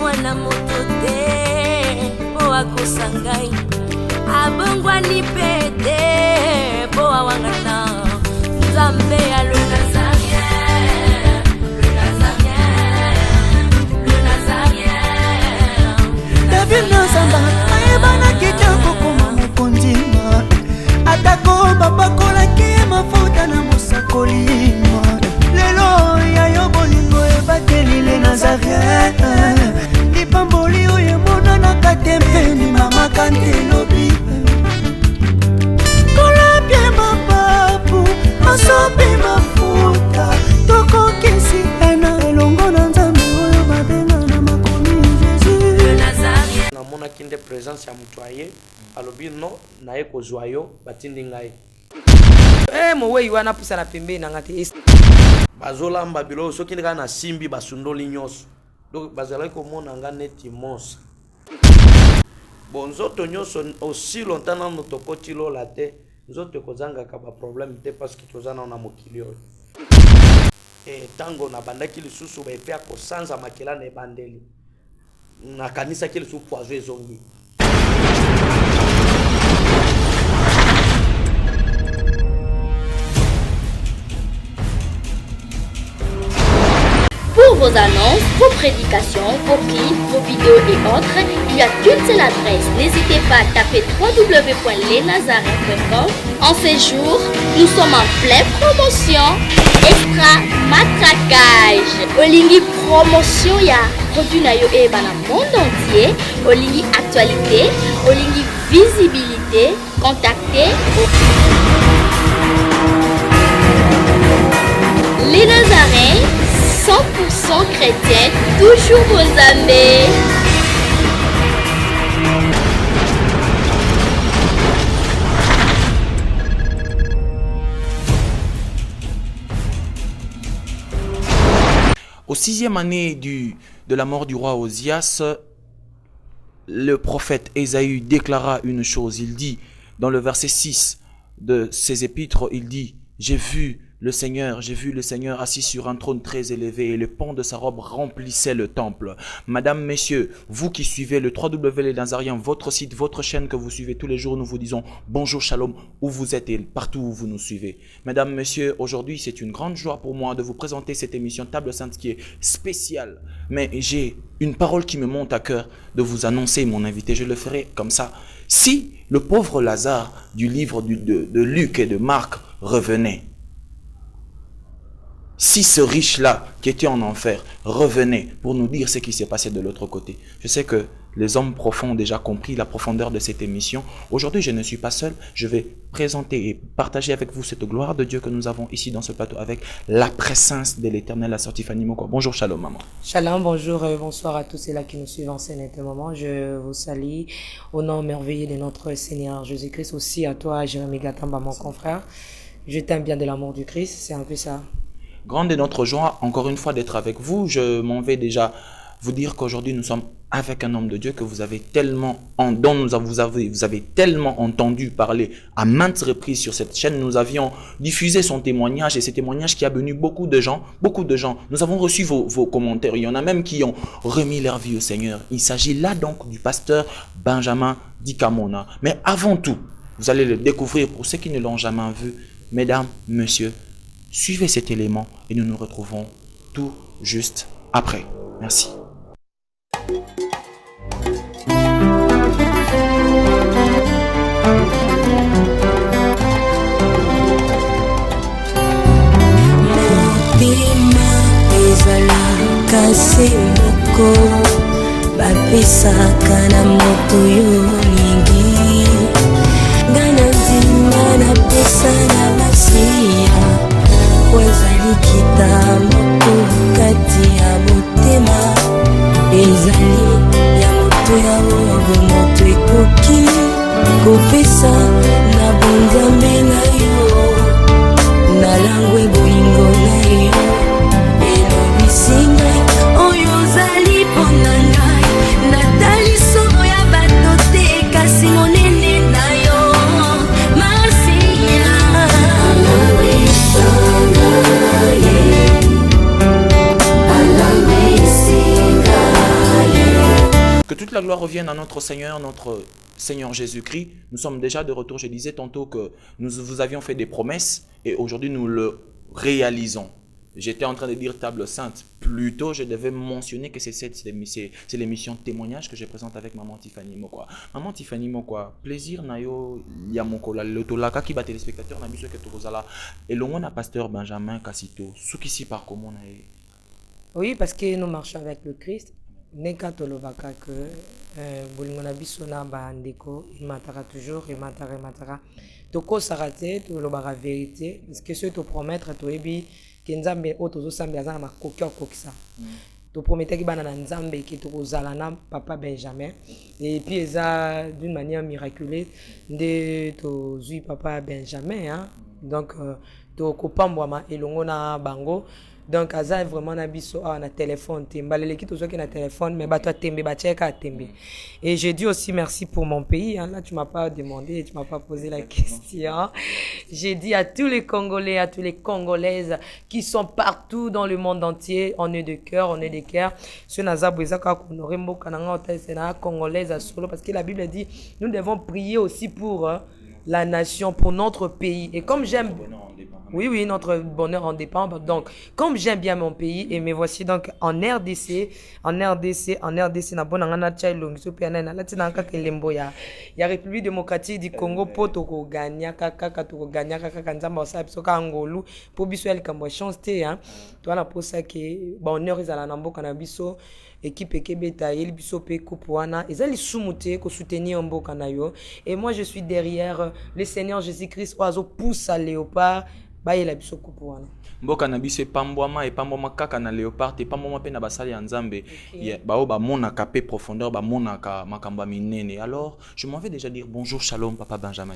mwana moto te po akosa ngai abongwani pe te po awangata nzambe ya le Nazarien, le Nazarien, le Nazarien. David Nazamba ayebana kitoko koma mokondima atako babakolaki mafuta na mosakolima lelo yayo bolingo ebateli le Nazarien lipamboli oyo emonanaka te mpeni mama kantelobi kolapie mapapu masopi mafuta tokokisi ena elongo na nzambe oyo babenga na makomi Jésus. Namonaki nde présence ya mutu aye alobi no naye kozwa yo batindi ngai mowei wana pusana pembeni nanga te bazolamba bilo soki ndeka na simbi basundoli nyonso donc bazalaki komona nga neti monstre bon nzoto nyonso aussi longtemps nano tokoti lola te nzoto ekozangaka baproblème te parce que toza nao na mokili oyo ntango nabandaki lisusu baepe ya kosanza makela na ebandeli nakanisaki lisusu poison ezongi. Pour vos annonces, vos prédications, vos clips, vos vidéos et autres, il y a qu'une seule adresse. N'hésitez pas à taper www.lesnazarins.com. En ces jours, nous sommes en pleine promotion. Extra matraquage. Olingi promotion ya produit na yo eba na monde entier. Olingi actualité, Olingi visibilité. Contactez les Nazarins. 100% chrétienne, toujours vos amis. Au 6e année de la mort du roi Osias, le prophète Ésaïe déclara une chose. Il dit, dans le verset 6 de ses épîtres, il dit, j'ai vu le Seigneur assis sur un trône très élevé et le pan de sa robe remplissait le temple. Madame, messieurs, vous qui suivez le 3W Les Nazariens, votre site, votre chaîne que vous suivez tous les jours, nous vous disons bonjour, shalom, où vous êtes et partout où vous nous suivez. Mesdames, messieurs, aujourd'hui c'est une grande joie pour moi de vous présenter cette émission Table Sainte qui est spéciale. Mais j'ai une parole qui me monte à cœur de vous annoncer mon invité. Je le ferai comme ça. Si le pauvre Lazare du livre de Luc et de Marc revenait, si ce riche-là, qui était en enfer, revenait pour nous dire ce qui s'est passé de l'autre côté. Je sais que les hommes profonds ont déjà compris la profondeur de cette émission. Aujourd'hui, je ne suis pas seul. Je vais présenter et partager avec vous cette gloire de Dieu que nous avons ici dans ce plateau avec la présence de l'Éternel, la sortie Fanny Moko. Bonjour, shalom, maman. Shalom, bonjour, bonsoir à tous ceux-là qui nous suivent en scène et moment. Je vous salue au nom merveilleux de notre Seigneur Jésus-Christ. Aussi à toi, Jérémy Gatamba, mon confrère. Je t'aime bien de l'amour du Christ. C'est un peu ça. Grande est notre joie, encore une fois, d'être avec vous. Je m'en vais déjà vous dire qu'aujourd'hui, nous sommes avec un homme de Dieu que vous avez tellement, vous avez tellement entendu parler à maintes reprises sur cette chaîne. Nous avions diffusé son témoignage et ce témoignage qui a venu beaucoup de gens. Nous avons reçu vos commentaires. Il y en a même qui ont remis leur vie au Seigneur. Il s'agit là donc du pasteur Benjamin Dikamona. Mais avant tout, vous allez le découvrir pour ceux qui ne l'ont jamais vu. Mesdames, messieurs, suivez cet élément et nous nous retrouvons tout juste après. Merci. Kasi moko bapesaka na moto yo mingi ngana nzima na pesa na masiya wazali kita moto kati ya motema ezali ya moto ya oyo moto ekoki kopesa na bonzambe na yo na langwe bolingo na yo singai oyo zali pona ngai natali somo ya bato te kasi monene na yo masiya alawe singaye alawe singaye la gloire revienne à notre Seigneur Jésus-Christ. Nous sommes déjà de retour. Je disais tantôt que nous vous avions fait des promesses et aujourd'hui nous le réalisons. J'étais en train de dire table sainte. Plutôt, je devais mentionner que c'est l'émission témoignage que je présente avec Maman Tiffany Mokwa. Maman Tiffany Mokwa, plaisir nayo yamokola lotolaka ki ba téléspectateur na biso ke tokozala elongo na pasteur Benjamin Kasito. Sukisi par comment na. Oui, parce que nous marchons avec le Christ. Neka tolobaka que bolingo na biso na bandeko imatara toujours imatara. Toko sarate tolobaka vérité parce que ce te promettre toyebi Nzambe otozo sambi azana makoki okokisa to prometaki bana na Nzambe ki tokozala na papa Benjamin et puis eza d'une manière miraculeuse nde tozui papa Benjamin hein? Donc to kopambwama elongo na bango. Donc aza vraiment na biso na téléphone tembalele ki tozoki na téléphone mais bato tembe ba cheka tembe. Et je dis aussi merci pour mon pays hein. Là tu m'as pas demandé, tu m'as pas posé la question. J'ai dit à tous les Congolais, à toutes les Congolaises qui sont partout dans le monde entier, on est de cœur, on est de cœur. Ce nazabu ezaka konorer mboka na ngota c'est na congolaise à solo parce que la Bible dit nous devons prier aussi pour la nation, pour notre pays. Et comme j'aime oui, notre bonheur en dépend. Donc, comme j'aime bien mon pays, et me voici donc en RDC, na bon ngana chailo ngisopia na latina kaka lembo ya République démocratique du Congo poto ko gagna kaka nzamba sa biso ka ngolu po biso el kambo chance te hein. Toi na posa ke bonheur ezala na mboka na biso équipe kebeta yeli biso pe coupewana ezali sumute ko soutenir mboka na yo. Et moi je suis derrière le Seigneur Jésus-Christ oiseau pousse à léopard. Bayela biso coupewana. Mboka na biso epambwama kaka na léopard epambwama pe na basali ya Nzambe bao ba monaka pe profondeur ba monaka makamba minene. Alors je m'en vais déjà dire bonjour shalom papa Benjamin.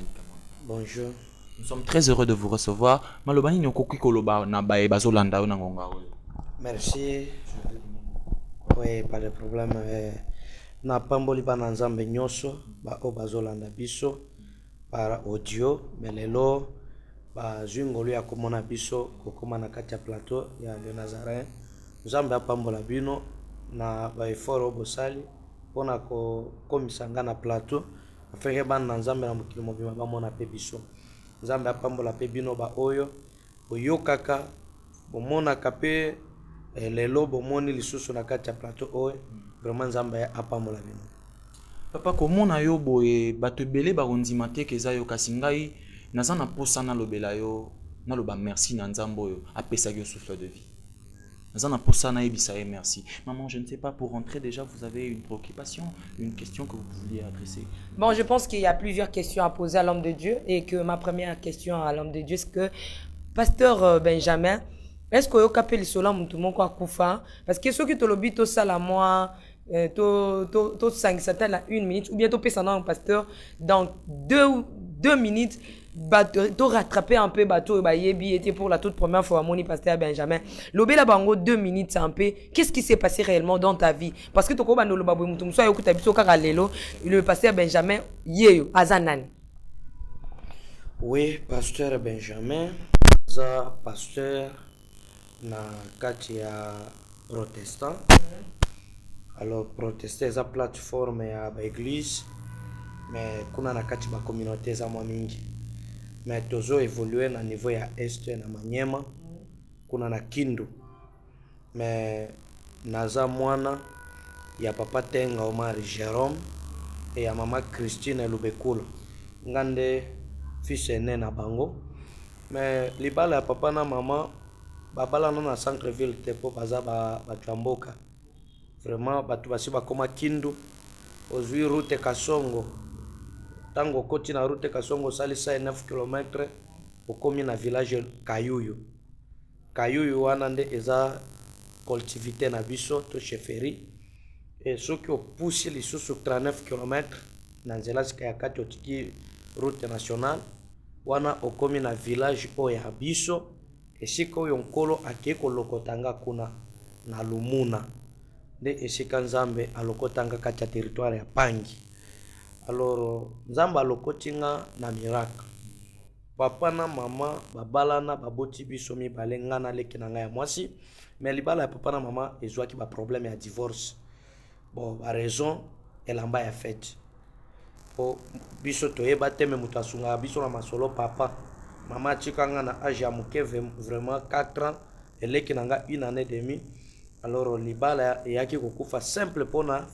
Bonjour. Nous sommes très heureux de vous recevoir. Malobani nyokoki koloba na bae bazolanda na ngonga. Merci. Oui, pas de problème. Na pamboli bana Nzambe nyoso ba o bazolanda biso par audio melelo ba zungolo ya komona biso kokoma na kati ya plateau ya Le Nazarin. Nzambe apambola bino na ba effort bosali pona ko komisanga na plateau afeke bana na Nzambe na mokili mobima ba mona pe biso. Nzambe apambola pe bino ba oyo boyokaka bomona kape lelo bomoni lisusu na kati ya plateau oyo vraiment Nzambe apambola bino. Papa komona yo boye bato ebele barondima te keza yo kasi ngai naza na posa na lobela yo na loba merci na Nzambe oyo apesaki yo souffle de vie. Naza na posa na ebisa ye merci. Maman, je ne sais pas, pour rentrer déjà, vous avez une préoccupation, une question que vous vouliez adresser? Bon, je pense qu'il y a plusieurs questions à poser à l'homme de Dieu et que ma première question à l'homme de Dieu, c'est que Pasteur Benjamin, est-ce que vous avez le sola moutoumon kwa kufa? Parce que ceux qui te l'obit tout ça la moi, to 5 ça la 1 minute ou bien to pesa un pasteur dans 2 minutes. To rattraper un peu bateau yebi était pour la toute première fois mon pasteur Benjamin. Lobé la bango 2 minutes un peu. Qu'est-ce qui s'est passé réellement dans ta vie? Parce que to ko bando loba mutum so yokuta biso kaka lelo le pasteur Benjamin yeyo azanani. Oui, pasteur Benjamin za pasteur na kati ya protestant. Alors protestant za plateforme ya ba église mais kuna na kati ba communauté za mwa mingi. Mais tozo évoluer na niveau ya est na Manyema kuna na Kindu. Mais naza mwana ya papa Tenga Omar Jérôme et ya mama Christine Lubekulo ngande fils aîné na bango. Mais libala ya papa na mama babala na centre ville te po baza ba twamboka vraiment batu basi bakoma Kindu ozui route Kasongo. Tango koti na route Kasongo salisa 9 km okomi na village Kayuyu. Kayuyu wana nde eza collectivité na biso to chefferie. Et soki opusi lisusu 39 km na nzela sika ya kati otiki route nationale wana okomi na village oyo ya biso esika oyo nkolo ake kolokotanga kuna na Lumuna nde esika Nzambe alokotanga kati ya territoire ya Pangi. Alors Nzambe alokotinga na miracle. Papa na mama babalana baboti biso mibale ngana leki na ngai ya mwasi mais libala ya papa na mama ezwaki ba problème ya divorce. Bon, ba raison elamba ya fete po biso toyeba te me moto asungaka biso na masolo papa mama atikanga na age ya moke vraiment 4 ans eleki na nga 1 année et demi alors libala eyaki kokufa simple mpona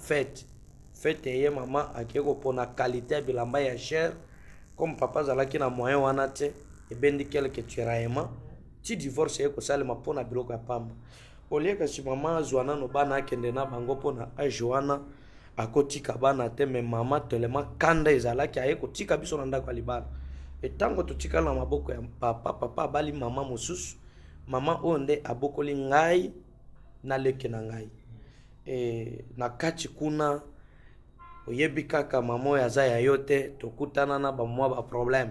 fete eye mama akei kopona qualité ya bilamba ya cher comme papa azalaki na moyen wana te ebendi quelque tiraillement ti divorce eye kosalema mpona biloko ya pamba olie kasi mama azwa nano bana akende na bango mpona age wana akotika bana te me mama telema kanda ezalaki aye kotika biso na ndako ya libala etango totikala na maboko ya papa abali mama mosusu mama oyo nde abokoli ngai naleki na ngai na kati kuna oyebi kaka mama oyo aza ya yo te tokutana na bamwa baproblème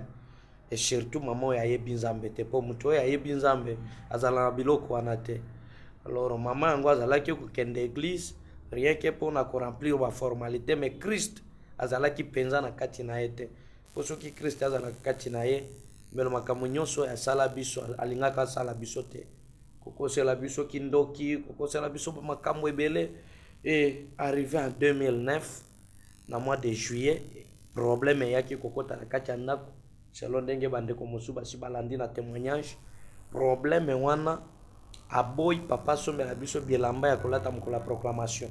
et surtout mama oyo ayebi nzambe te mpo moto oyo ayebi nzambe azala na biloko wana te alors mama yango azalaki kokende église rien que mpona koremplir baformalité mais Christ azalaki mpenza na kati na ye te mpo soki Christ azalaka kati na ye melo makambo nyonso oyo asala biso alingaka asala biso te kokosela biso kindoki kokosela biso makambo ebele et arrivé en 2009 na mois de juillet problème eyaki kokota na kati ya ndako selon ndenge bandeko mosusu basi balandi na témoignage problème wana aboyi papa asombela biso bilamba ya kolata mokolo ya proclamation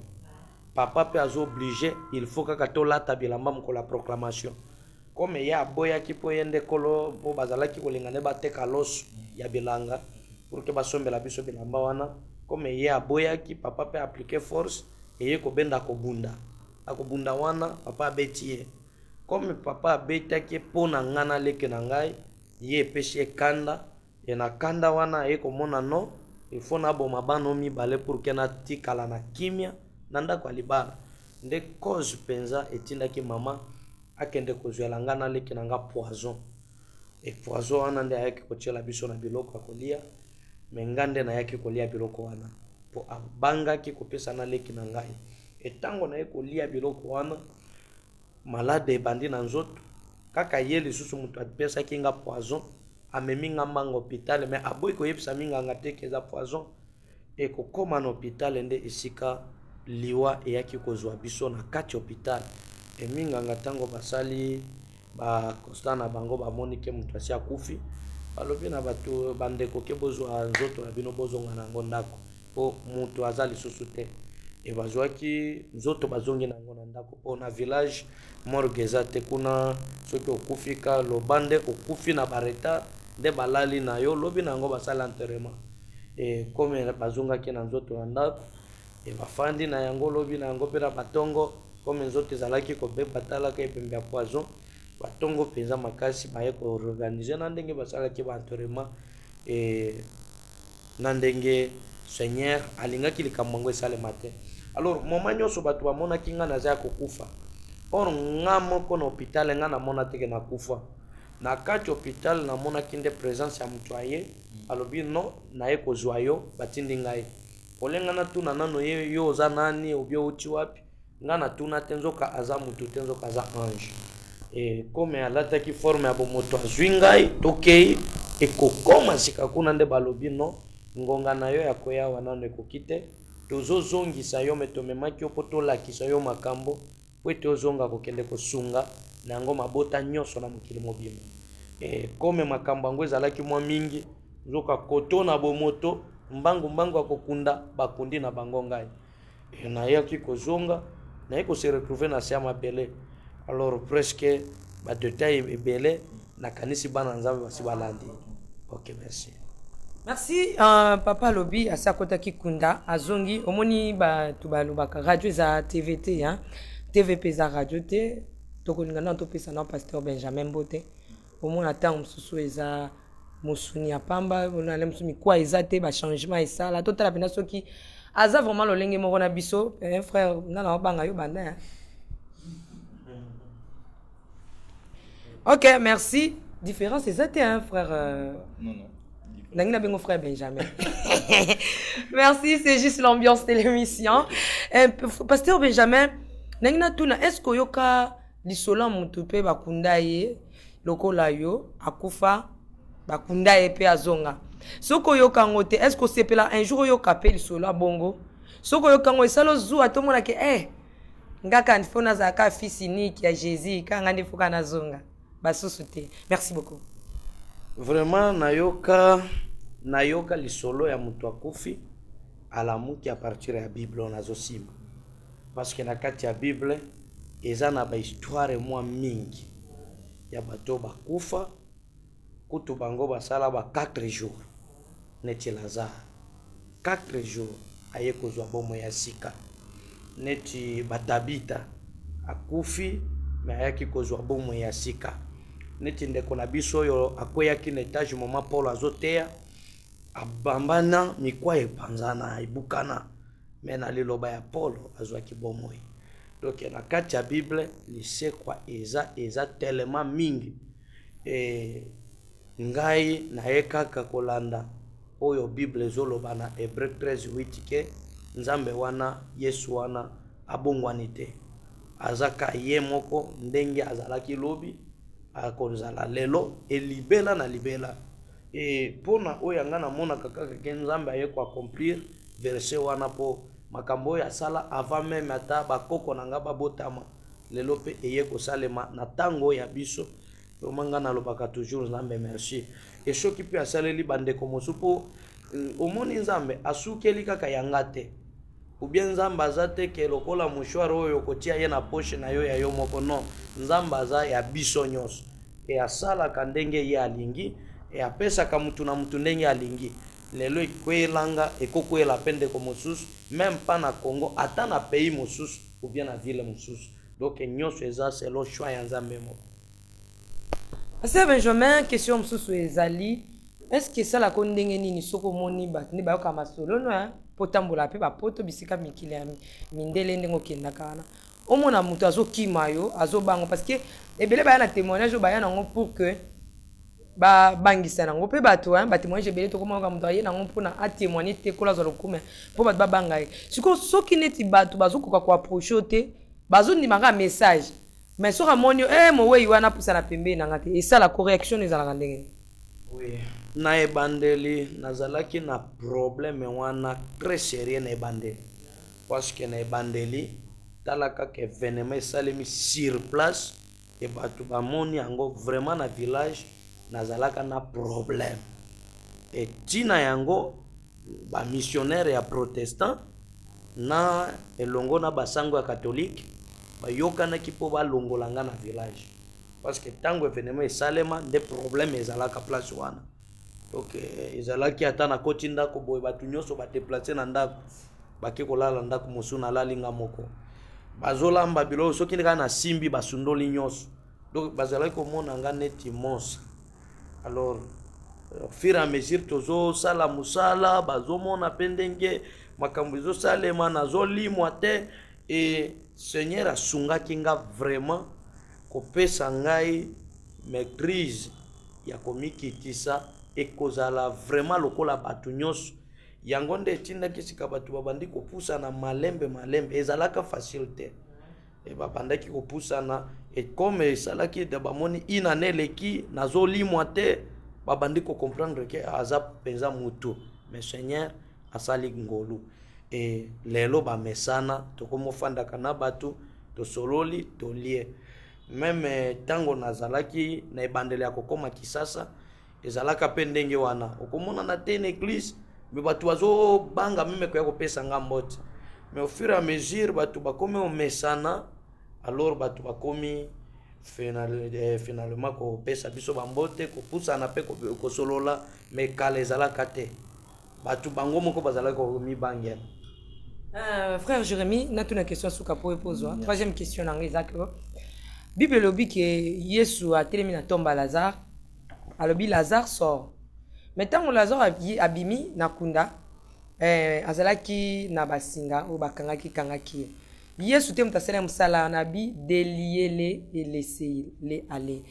papa mpe azo oblige il faut kaka tolata bilamba mokolo ya proclamation comme ye aboyaki mpo ye nde kolo mpo bazalaki kolinga nde bateka loso ya bilanga pour ke basombela biso bilamba wana comme ye aboyaki papa mpe aplike force eye kobenda akobunda wana papa abeti ye comme papa abetaki mpo na nga naleki na ngai ye epesi ekanda ye na kanda wana ye komona no il faut naboma bana mibale pour ke natikala na kimia na ndako ya libala nde cause mpenza etindaki mama akende kozwela nga naleki na nga poison e poison wana nde ayaki kotiela biso na biloko ya kolia me nga nde nayaki kolia biloko wana mpo abangaki kopesa naleki na ngai etango naye kolia biloko wana malade ebandi na nzoto kaka ye lisusu moto apesaki nga poison amemi nga mbanga hôpital me aboyi koyebisa minganga te ke eza poison ekokóma na hôpital nde esika liwa eyaki kozwa biso na kati hôpital eminganga ntango basali baconstat na bango bamoni ke moto asi akufi balobi na bato bandeko ke bozwa nzoto na bino bozonga na yango ndako mpo moto aza lisusu te e bazwaki nzoto bazongi na yango na ndako mpo na village morgue eza te kuna soki okufika loba nde okufi na baretard nde balali na yo lobi na yango basali enterrement e kome bazongaki na nzoto na ndako e bafandi na yango lobi na yango mpe na batongo kome nzoto ezalaki kobeba talaka epembe ya poison batongo mpenza makasi baye koorganize na ndenge basalaki baenterrement e na ndenge seigneur alingaki likambo yango esalema te alors moma nyonso bato bamonaki nga naza ya kokufa or nga moko na hôpital nga namona teke nakufa na kati hôpital namonaki nde présence ya moto aye alobi no naye kozwa yo batindi ngai olenga natuna nano ye yo oza nani obi outi wapi nga natuna te nzoka aza moto te nzoka aza ange e comme alataki forme ya bomoto azwi ngai tokei ekokoma sika kuna nde balobi no ngonga na yo ya koyawa nano ekoki te tozozongisa yo me tomemaki yo mpo tolakisa yo makambo po ete ozonga kokende kosunga na yango mabota nyonso na mokili mobima kome makambo yango ezalaki mwa mingi nzoka koto na bomoto mbangu akokunda bakundi na bango ngai nayaki kozonga naye kose retrouve na se ya mabele alors presque badetail ebele nakanisi bana nzambe basi balandi ok merci. Merci papa lobi asakotaki kunda azongi omoni bato balobaka radio eza tvt hein? tvp eza radio te tokolinga na topesa na pasteur Benjamin Mbote omona ntango mosusu eza mosuni ya pamba onale mosusu mikwa eza te bachangement esala totala mpena soki aza vraiment lolenge moko na biso frère nga na obanga yo banda hein? Ok merci différence eza te hein, frère non Nangina bengo frère Benjamin. Merci, c'est juste l'ambiance de l'émission. Pasteur Benjamin, nangina tuna est-ce que yoka lisola mutupe bakunda ye lokola yo akufa bakunda ye pe azonga. Soko yoka ngote est-ce que c'est pela un jour yoka pe lisola bongo. Soko yoka ngo esalo zu atomona ke ngaka ndifona zaka fils unique ya Jésus kanga ndifuka nazonga basusu te. Merci beaucoup. Vraiment nayoka lisolo ya mutu akufi alamuki a partir ya Bible onazosima parce que na kati ya Bible eza na ba histoire mwa mingi ya bato bakufa kutu bango basala ba 4 jours neti Lazare 4 jours aye kozwa bomo ya sika neti Batabita akufi me ayaki kozwa bomo ya sika neti ndeko na biso oyo akweyaki na etage moma Paul azoteya abambana mikwa epanzana ebukana me na liloba ya Paul azwaki bomoi. Donc na kati ya Bible lisekwa eza tellement mingi ngai naye kaka kolanda oyo Bible ezoloba na Hébreu 13:8 ke nzambe wana Yesu wana abongwani te azaka ye moko ndenge azalaki lobi akozala lelo elibela na libela pona oyo anga namona kaka ke nzambe aye ko accomplir verset wana po makambo ya sala avant même ata bakoko nanga babotama lelo pe eye kosalema na tango ya biso omanga na lobaka toujours nzambe merci et soki pe asaleli bandeko mosupo omoni nzambe asukeli kaka yanga te ou bien nzambe aza te ke lokola mouchoir oyo kotia ye na poche na yo ya yo moko non nzambe aza ya biso nyonso e asalaka ndenge ye alingi e apesaka mutu na mutu ndenge alingi lelo ekwelanga ekokwela pe ndeko mosusu même pas na Congo ata na pays mosusu ou bien na ville mosusu donc nyonso eza selon choix ya nzambe moko. Pasteur Benjamin, question mosusu ezali est-ce que ça la kondenge nini soko moni bat ni bayoka masolo no potambola pe bapoto bisika mikili ya mindele ndengo kenda kana omona mutu azokima yo azobango parce que ebele baya na témoignage baya nango pour que ba bangisa nango pe bato ba témoignage ebele to komaka mutu aye nango mpona a témoigner te kola zo lokume po bato babanga ye siko soki neti bato bazokoka ko approcher te bazondimaka message mais soka moni mowe wana pusa na pembe na ngate et ça la correction ezalaka ndenge. Oui, na ebandeli nazalaki na problème wana très sérieux na ebandeli parce que na ebandeli talaka ke événement esalemi sur place et bato bamoni yango vraiment na village nazalaka na problème et tina yango ba missionnaire ya protestant na elongo na basango ya catholique bayokanaki po balongolanga na village parce que tango événement esalema nde problème ezalaka place wana donc ezalaki ata na koti ndako boye bato nyonso badeplace na ndako bake kolala ndako mosusu nalalinga moko bazolamba bilo soki ndeka na simbi basundoli nyonso donc bazalaki komona nga neti monstre. Alors au fur et à mesure tozosala musala bazomona pe ndenge makambo ezosalema nazolimwa te et Seigneur asungaki nga vraiment kopesa ngai maîtrise ya komikitisa ekozala vraiment lokola bato nyonso yango nde etindaki sika bato babandi kopusana malembe ezalaka facile te e babandaki kopusana et comme esalaki de bamoni ina neleki nazolimwa te babandi comprendre ke aza penza mutu mais Seigneur asali ngolu et lelo bamesana tokomofandaka na bato tosololi tolie même tango nazalaki na ebandeli ya kokoma Kisasa ezalaka pe ndenge wana okomona na te na église me bato bazobanga meme koya kopesa nga mbote mais au fur et à mesure bato bakomi omesana alors bato bakomi finalement kopesa biso bambote kopusana pe kosolola mais kala ezalaka te bato bango moko bazalaki komibangela. Frère Jérémy, na tuna question suka po epozwa. Troisième question na ngeza ko Bible lobi ke Yesu a telemi na tomba Lazare. Alobi Lazare sort. Maintenant Lazare abimi na kunda azalaki na basinga o bakangaki kangaki. Yesu te mutasela musala nabi délier et laisser les aller.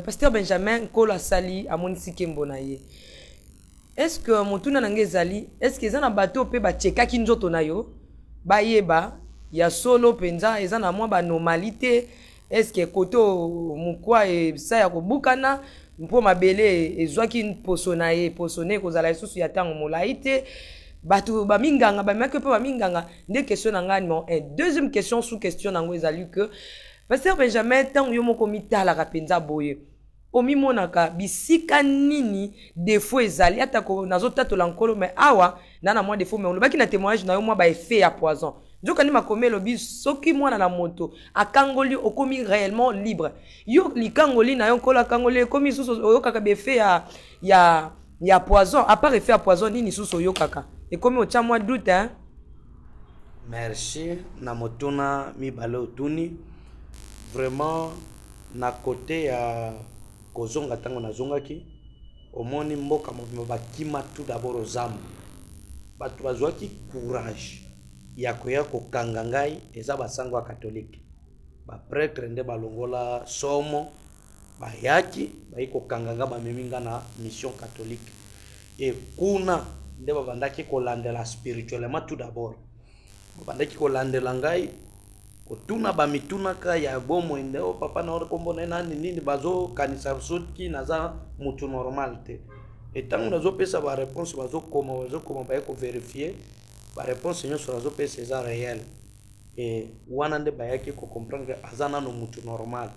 Pasteur Benjamin kola sali amonisi kembo na ye. Est-ce que motuna nange zali est-ce que ezana bato pe ba chekaki nzoto na yo ba yeba ya solo penza ezana mwa ba normalité est-ce que koto mukwa e sa ya kobukana mpo mabele ezwaki poso na ye posone kozala isusu ya tango molaite bato baminganga bamaki mpe baminganga nde question na ngai numéro 1. Deuxième question sous question nango ezali que Pasteur Benjamin ntango yo moko mitalaka mpenza boye omimonaka bisika nini défaut ezali atako nazotatola nkolo mais awa nana mwa défaut mais olobaki na témoignage na yo mwa baeffet ya poison nzoka ni makomi elobi soki mwana na moto akangoli okomi réellement libre yo likangoli na yo nkolo akangoli ekomi susu oyokaka baeffet ya poison à part effet ya poison nini susu oyokaka ekomi otya mwa doute hein. Merci na motuna mibale otuni vraiment na côté ya kozonga tango nazongaki omoni mboka mobimba bakima tout d'abord ozambo bato bazwaki courage ya koya kokanga ngai eza basango ya katolike bapretre nde balongola somo bayaki bayi kokanga nga bamemi nga na mission catholique e kuna nde babandaki kolandela spirituellement tout d'abord babandaki kolandela ngai kotuna bamitunaka ya bomo ende o papa na ore kombona nani nini bazokanisa soki naza mutu normal te etango nazopesa baréponse bazokoma baye kovérifier baréponse nyonso nazopesa eza réel e wana nde bayaki kocomprendre aza nano mutu normal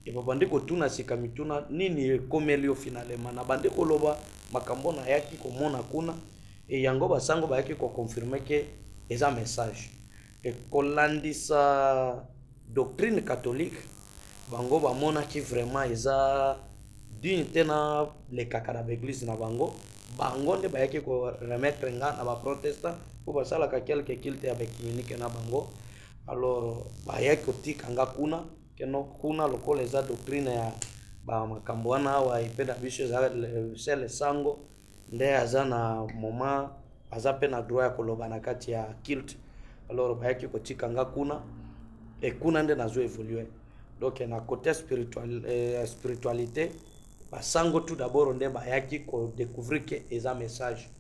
e babandi kotuna sika mituna nini ekomeli yo finalement na bandi koloba makambo na yaki komona kuna e yango basango bayaki koconfirme ke eza message e kolandisa doctrine catholique bango bamonaki vraiment eza digne te na lekaka na baeglise na bango bango nde bayaki koremettre nga na baprotestant po basalaka quelque culte ya baecuménique na bango alors bayaki kotika nga kuna keno kuna lokola eza doctrine ya bamakambo wana awa epe na biso eza sele sango nde aza na moment aza mpe na droit ya koloba na kati ya culte alors bayaki kotika nga kuna e kuna nde nazo évoluer donc na côté spiritualité basango tout d'abord nde bayaki kodécouvrir ke eza message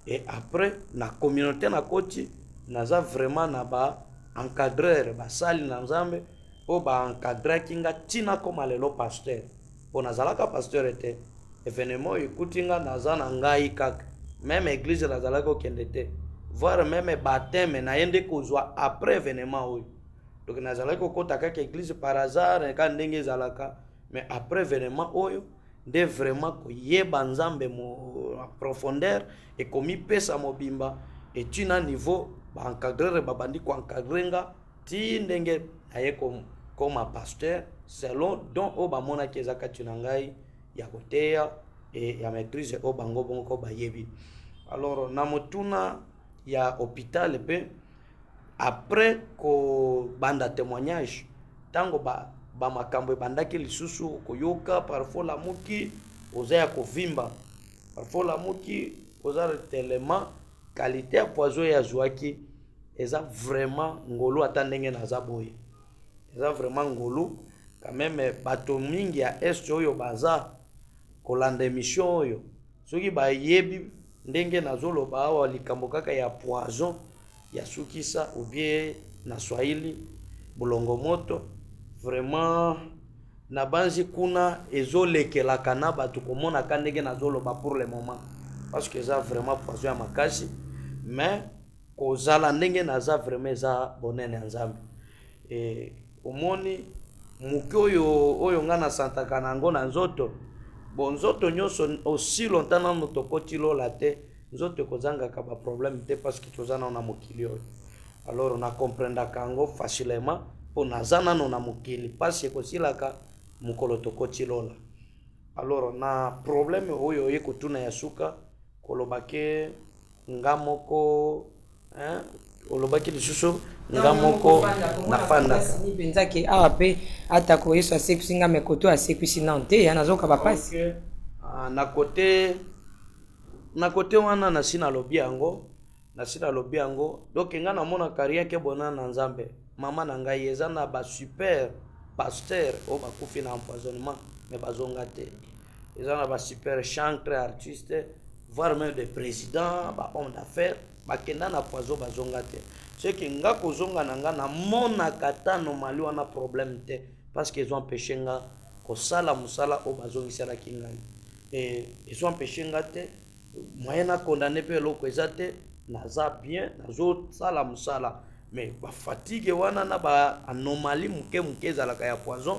et après na communauté na koti naza vraiment na ba encadreur basali na nzambe po baencadraki nga ntina koma lelo pasteur po nazalaka pasteur ete événement ekuti nga naza na ngai kaka même église nazalaki okende te voire même baptême naye nde kozwa après événement oyo donc nazalaki kokota kaka église par hasard ka ndenge ezalaka mais après événement oyo nde vraiment koyeba nzambe mo profondeur ekomipesa mobimba etina niveau baencadreur babandi koencadre nga ti ndenge naye koma pasteur selon don oyo bamonaki eza kati na ngai ya koteya e ya maîtrise oyo bango bongo bayebi alors na motuna ya hôpital pe après kobanda témoignage ntango bamakambo ebandaki lisusu koyoka parfois lamuki oza ya kovimba parfois lamuki oza tellement qualité ya poison ya zwaki eza vraiment ngolu ata ndenge naza boye eza vraiment ngolu quand même bato mingi ya est oyo baza kolanda émission oyo soki bayebi ndenge nazoloba awa likambo kaka ya poison ya sukisa ou bien na swahili bulongo moto vraiment na banzi kuna ezolekelaka na bato komonaka ndenge nazoloba pour le moment parce que eza vraiment poison ya makasi mais kozala ndenge naza vraiment eza bonene ya nzambe e omoni muki oyo nga nasantaka nango na nzoto bon nzoto nyonso aussi longtemps nano tokoti lola te nzoto ekozangaka baproblème te parce que toza nano na mokili oyo alors na comprendaka yango facilement mpo naza nano na mokili mpasi ekosilaka mokolo tokoti lola alors na problème oyo oye kotuna ya suka kolobake nga moko olobaki lisusu nga moko nafandaka mpenzaki awa mpe atako yesu asekwisi nga mekoto asekwisi nano te nazoka bapasi na kote wana nasi nalobi yango donc nga namonaka rien ke bona na nzambe mama na ngai eza na basuper pasteur oyo bakufi na empoisonnement mais bazonga te eza na basuper chantre artiste voire même des présidents bahomme d'affaires bakenda na poison bazonga te soki nga kozonga na nga namonaka ta normali wana problème te parce que ezoempêche nga kosala mosala oyo bazongiselaki ngai e ezoempêche nga te moyen na condamné mpe eloko eza te naza bien nazosala mosala mais bafatigue wana na baanomalie moke ezalaka ya poison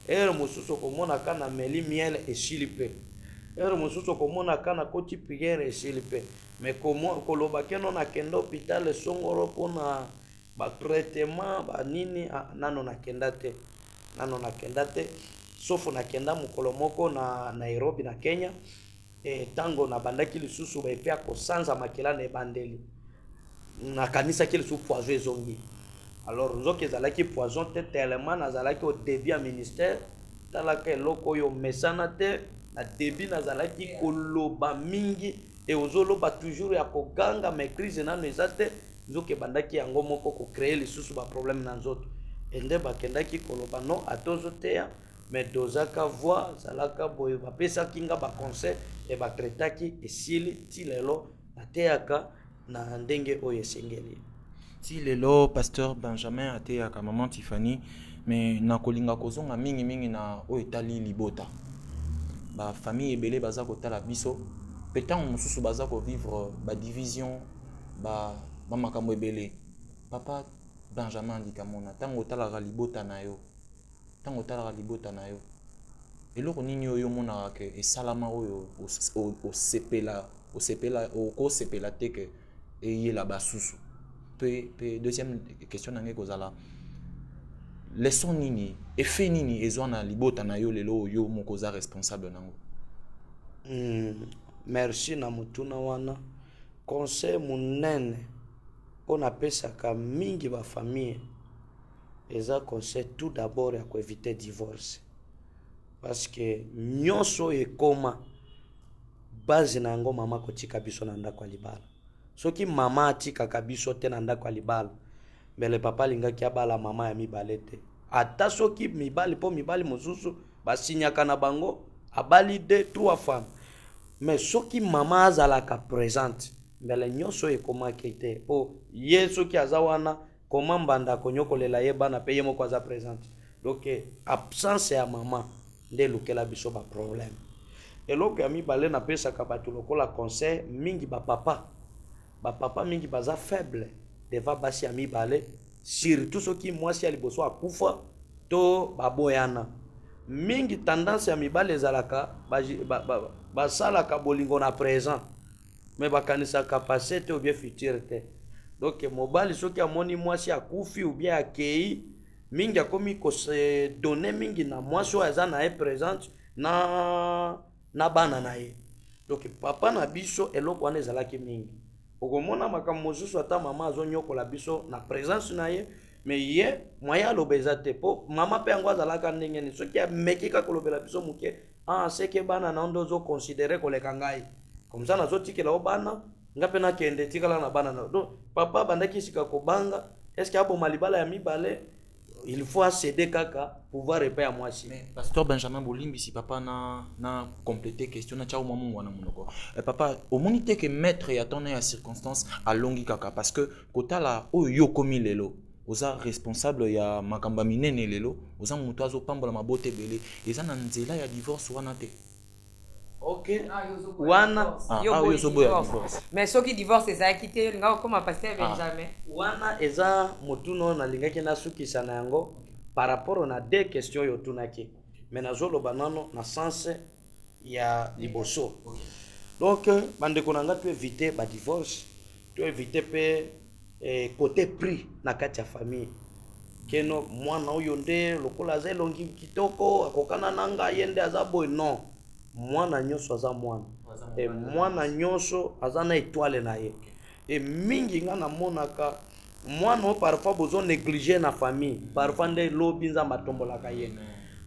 ere mosusu okomonaka na meli miel esili mpe ere mosusu okomonaka na koti priere esili mpe mais koloba keno nakenda hôpital songoro mpona batraitement banini nano nakenda te sauf nakenda mokolo moko na Nairobi na Kenya tango nabandaki lisusu baepe ya kosanza makela na ebandeli nakanisaki lisusu poison ezongi alors nzoki ezalaki poison te tellement nazalaki au début ya ministère talaka eloko oyo mesana te na début nazalaki koloba mingi ozoloba toujours ya koganga mais crise nano eza te nzoki ebandaki yango moko kocreye lisusu baproblème na nzoto ende bakendaki koloba non atozoteya mais dozaka voix zalaka boye bapesaki nga baconseil e batraitaki esili ti lelo nateyaka na ndenge oyo esengeli ti lelo pasteur Benjamin ateyaka maman Tiffany mais nakolinga kozonga mingi na oyo etali libota bafamille ebele baza kotala biso mpe ntango mosusu baza kovivre badivision bamakambo ebele papa Benjamin Likamona ntango otalaka libota na yo eloko nini oyo omonaka ke esalama oyo okosepela te ke eyela basusu mpe deuxième question nange kozala leson nini effet nini ezwa na libota na yo lelo oyo moko oza responsable nango merci na mutuna wana conseil munene mpo napesaka mingi bafamille eza conseil tout d'abord ya koevite divorce parce que nyonso ekoma base na yango mama kotika biso na ndako ya libala soki mama atikaka biso te na ndako ya libala mbele papa alingaki abala mama ya mibale te ata soki mibali mpo mibali mosusu basinyaka na bango abali 2-3 femmes mais soki mama azalaka présente mbele nyonso ekomaki te po ye soki aza wana koma mbanda konyokolela ye bana pe ye moko aza présente donc absence ya mama nde elukela biso baproblème eloko ya mibale napesaka bato lokola conseil mingi bapapa mingi baza faible deva basi ya mibale surtout soki mwasi ya liboso akufa to baboyana mingi tendance ya mibale ezalaka basalaka bolingo na présent mais bakanisaka passé te ou bien futur te donc mobali soki amoni mwasi akufi ou bien akei mingi akomi kose donner mingi na mwasi oyo aza na ye présente na bana na ye donc papa na biso eloko wana ezalaki mingi okomona makambo mosusu ata mama azonyokola biso na présence na ye mais ye mwaya aloba eza te mpo mama mpe yango azalaka ndenge nini soki ameki kaka kolobela biso moke seke bana na ndo ozoconsidere koleka ngai comme ça nazotikela o bana nga mpe nakende tikala na bana na donc papa bandaki sika kobanga est ce que aboma libala ya mibale il faut accéder kaka pouvoir repa ya mwasi pasteur Benjamin bolimbisi papa na compléter question na tchao mamu wana monoko papa omoni te ke maître ya tona ya circonstance alongi kaka parce que kotala oyo yo komi lelo oza responsable ya makamba minene lelo oza mutu azopambola mabote ebele eza na nzela ya divorce wana te ok wana yozoboya divorce mais soki divorce ezalaki te linga okoma pasteur Benjamin wana eza motuno nalingaki nasukisa na yango par rapport na deux questions oyo otunaki mais nazoloba nano na sens ya liboso donc bandeko na nga toevite badivorce toevite mpe côté prix na kati ya famille keno mwana oyo nde lokola aza elongi kitoko akokana na ngai ye nde aza boye non mwana nyonso aza mwana e mwana nyonso aza na étoile na ye e mingi nga namonaka mwana oyo parfois bozo néglige na famille parfois nde lobi nzambe atombolaka ye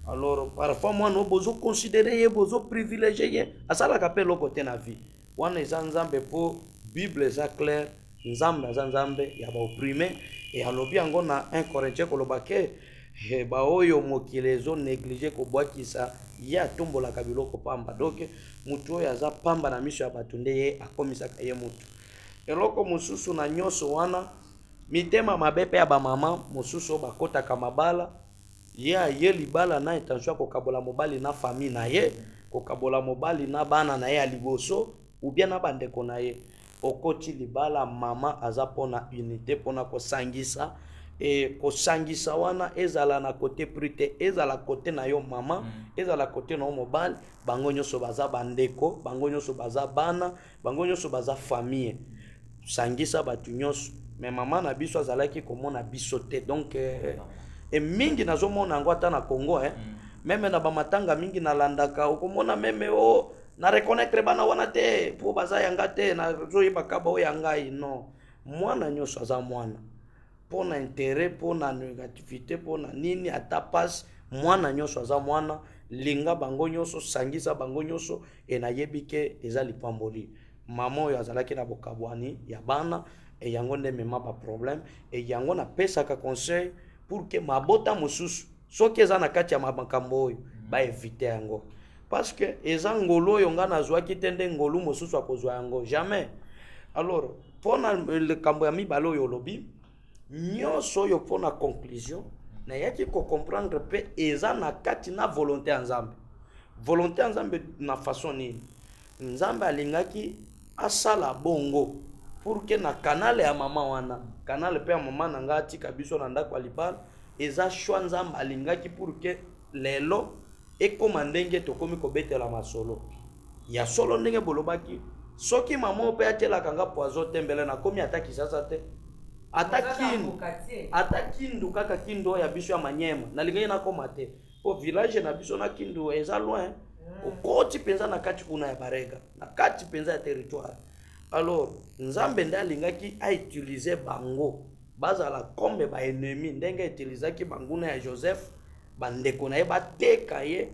alors parfois mwana oyo bozo considérer ye bozo privilégier ye asalaka mpe eloko te na vie wana eza nzambe mpo bible eza claire nzambe aza nzambe ya baoprime e alobi yango na 1 Corinthiens koloba ke baoyo mokili ezonéglige kobwakisa ye atombolaka biloko pamba donc mutu oyo aza pamba na miso ya bato nde ye akomisaka ye mutu eloko mosusu na nyonso wana mitema mabe mpe ya bamama mosusu oyo bakotaka mabala ye aye libala na intention ya kokabola mobali na famille na ye kokabola mobali na bana na ye ya liboso ou bien na bandeko na ye okoti libala mama aza pona unité pona kosangisa e kosangisa wana ezala na côté prité ezala côté na yo mama ezala côté na yo mobali bango nyonso baza bandeko bango nyonso baza bana bango nyonso baza famille sangisa batu nyonso mais mama na biso azalaki komona biso te donc e mingi nazomona yango ata na Congo meme na bamatanga mingi nalandaka okomona meme o na reconnaître bana wana te po baza yanga te na zoyeba kaba o yangai non mwana nyonso aza mwana pona intérêt pona négativité pona nini ata passe mwana nyonso aza mwana linga bango nyonso sangisa bango nyonso e nayebi ke eza lipamboli mama oyo azalaki na bokabwani ya bana e yango nde mema ba problème e yango napesaka conseil pour que mabota mosusu soki eza na kati ya makambo oyo baevite yango parce que eza ngolu oyo nga nazwaki te nde ngolu mosusu akozwa yango jamais. Alors mpona likambo ya mibale oyo olobi nyonso oyo mpona conclusion nayaki kocomprendre mpe eza na kati na volonté ya nzambe. Volonté ya nzambe na façon nini? Nzambe alingaki asala bongo pour que na kanale ya mama wana kanale mpe ya mama na nga atika biso na ndako ya libala eza shwa nzambe alingaki pour que lelo ekoma ndenge tokomi kobetela masolo ya solo ndenge bolobaki soki mama mpe atelaka nga poison tembele na komi ataki sasa te ata kindu kaka kindu ya biso ya manyema nalingai nakoma te po village na biso na kindu eza loin okoti penza na kati kuna ya barega na kati penza ya territoire. Alors nzambe nde alingaki autilize bango bazala kombe ba ennemi ndenge utilizaki banguna ya Joseph bandeko na ye bateka ye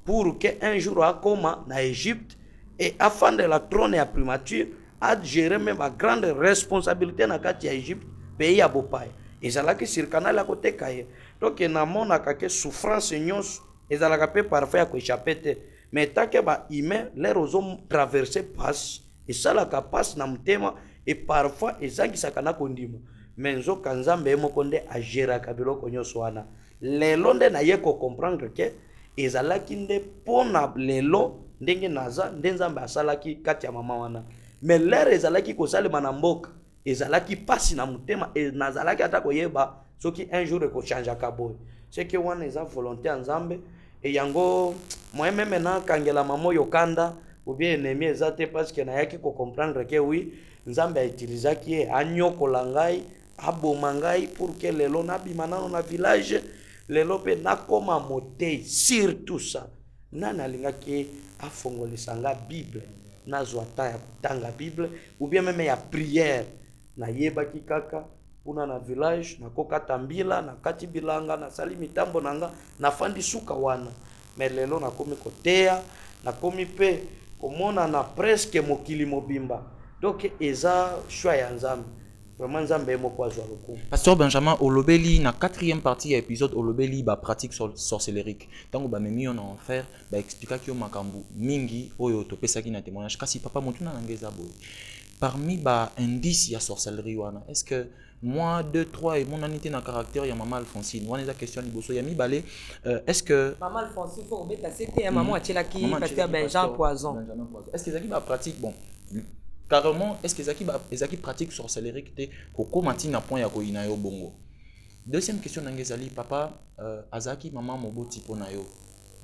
pour que un jour akoma na Égypte et afin de la trône ya primature a gérer même ma grande responsabilité na kati ya Égypte pays ya bopai ezalaki sirkanala koteka ye. Donc namonaka ke souffrance nyonso ezalaka pe parfois ya koéchapper te mais take ba humain les ozo traverser passe esalaka passe na mutema et parfois ezangisaka na kondima mais nzoka nzambe moko nde agéraka biloko nyonso wana. Lelo nde naye ko comprendre ke ezalaki nde pona lelo ndenge naza nde nzambe asalaki kati ya mama wana mais lere ezalaki kosalema na mboka ezalaki pasi na mutema e nazalaki ata koyeba soki un jour ekochangeaka boye c'est que wana eza volonté ya nzambe e yango moi même na kangela mama oyo kanda ou bien ennemi eza te parce que nayaki ko comprendre ke oui nzambe autilisaki ye anyokola ngai aboma ngai pour que lelo nabima nano na village lelo pe nakoma motei surtout ça nani alingaki afongolisa nga Bible nazwa ta ya kutanga Bible ou bien même ya prière nayebaki kaka kuna na village nakokata mbila nakati bilanga nasali mitambo nanga nafandi suka wana mais lelo nakomi koteya nakomi pe komona na presque mokili mobimba donc eza choix ya nzambe. Vraiment nzambe moko azwa lokumu. Pasteur Benjamin olobeli na 4e partie ya épisode olobeli ba pratique sorcellerique tango ba memi on en enfer ba expliquer ki o makambu mingi oyo topesaki na témoignage kasi papa motuna na ngeza boy parmi ba indice ya sorcellerie wana est-ce que moi 2 3 et mon anité na caractère ya maman Alphonsine wana eza question liboso ya mibale est-ce que maman Alphonsine faut obeta c'était ya maman atielaki pasteur Benjamin poison est-ce que ezaki ba pratique bon carrément est-ce que ezaki pratique sorcellerique te kokoma ntina point ya koyina yo bongo. Deuxième question na ngezali papa azaki mama moboti po na yo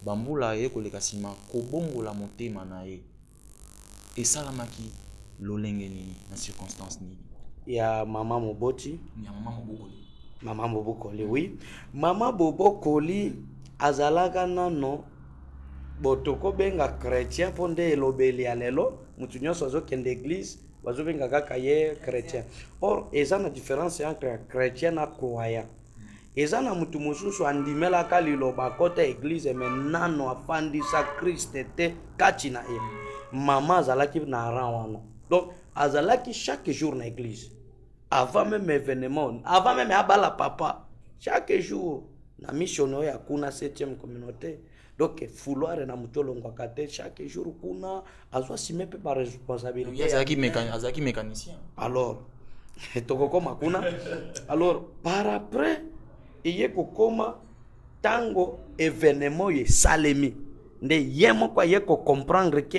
bambula ye koleka sima kobongola motema na ye esalamaki lolenge nini na circonstance nini ya mama moboti ya mama mobokoli mama mobokoli oui mama bobokoli azalaka nano botoko benga chrétien po nde elobeli ya lelo mutu nyonso azokende église bazobenga kaka ye chrétien. Or eza na différence entre chrétien na croyant. Eza na mutu mosusu andimelaka liloba kota église me nano afandisa Christ te kati na ye mama azalaki na rang wana donc azalaki chaque jour na église avant même événement avant même abala papa chaque jour na mission ya kuna 7e communauté. Donc fouloir na mutolongo kate chaque jour kuna azwa sime pe par responsabilité azaki mécanicien alors tokokoma kuna alors par après iye kokoma tango événement ye salemi nde yemo kwa ye ko comprendre que